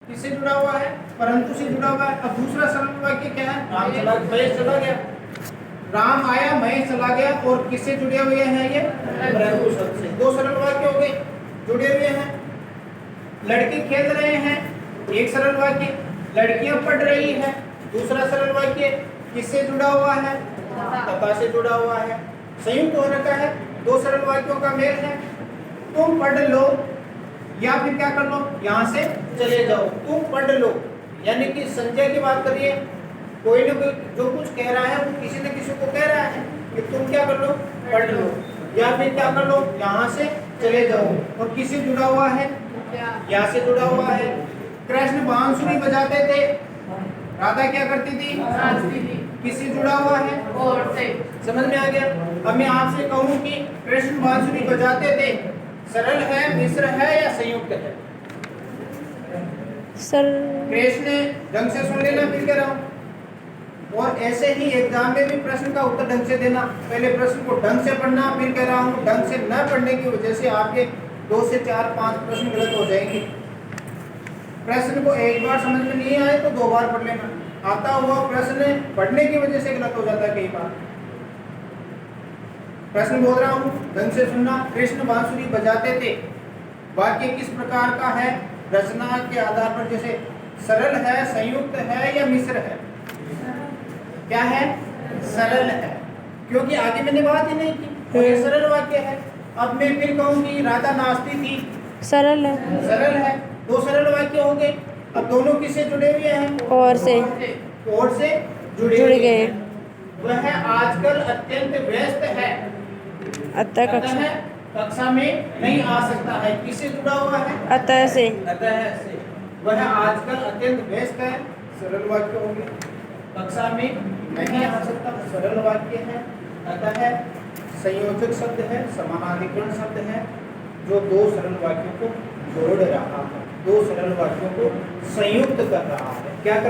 किससे जुड़ा हुआ है? परंतु से जुड़ा हुआ है। अब दूसरा सरल वाक्य क्या है? राम चला, महेश चला गया। राम आया, महेश चला गया, और किससे जुड़े हुए हैं ये? परंतु शब्द से। दो सरल वाक्य हो गए, जुड़े हुए हैं। लड़के खेल रहे हैं, एक सरल वाक्य। लड़कियां पढ़ रही है, दूसरा सरल वाक्य। किससे जुड़ा हुआ है? तथा से जुड़ा हुआ है। संयुक्त हो रखा है, दो सरल वाक्यों का मेल है। तुम पढ़ लो, या फिर क्या कर लो, यहाँ से चले जाओ। तुम पढ़ लो, यानी कि संजय की बात करिए, कोई ना कोई जो कुछ कह रहा है वो किसी न किसी को कह रहा है कि तुम क्या कर लो, पढ़ लो, या फिर क्या कर लो, यहाँ से चले जाओ। और किससे जुड़ा हुआ है? यहाँ से जुड़ा हुआ है। कृष्ण बांसुरी बजाते थे, राधा क्या करती थी? नाचती थी। किससे जुड़ा हुआ है? और से। समझ में आ गया? अब मैं आपसे कहूँ कि कृष्ण बांसुरी बजाते थे, सरल है, मिश्र है या संयुक्त है? सर कृष्ण ढंग से सुन लेना, फिर कह रहा हूँ। और ऐसे ही एग्जाम में भी प्रश्न का उत्तर ढंग से देना। पहले प्रश्न को ढंग से पढ़ना, फिर कह रहा हूँ ढंग से न पढ़ने की वजह से आपके 2 से 4 5 प्रश्न गलत हो जाएंगे। प्रश्न को एक बार समझ में नहीं आए तो 2 बार पढ़ लेना। आता हुआ प्रश्न पढ़ने की वजह से गलत हो जाता है कई बार। प्रश्न बोल रहा हूँ, ढंग से सुनना। कृष्ण बांसुरी बजाते थे, वाक्य किस प्रकार का है? रचना के आधार पर, जैसे सरल है, संयुक्त है या मिश्र है? क्या है? सरल है, क्योंकि आगे मैंने बात ही नहीं की, और ये सरल वाक्य है। अब मैं फिर कहूँ कि राधा नाचती थी, सरल है। सरल है, 2 सरल वाक्य हो गए। अब दोनों किससे जुड़े हुए हैं? और से। और से जुड़ जुड़ गए। गए। वह आजकल अत्यंत व्यस्त है, अतः अतः कक्षा में नहीं आ सकता है। किससे जुड़ा हुआ है? अतः से। अतः से। वह आजकल अत्यंत व्यस्त है, सरल वाक्य हो गया। कक्षा में नहीं आ सकता, सरल वाक्य है। अतः संयोजक शब्द है, समानाधिकरण शब्द है, जो 2 सरल वाक्यों को जोड़ रहा है, 2 सरल वाक्यों को संयुक्त कर रहा है। क्या कर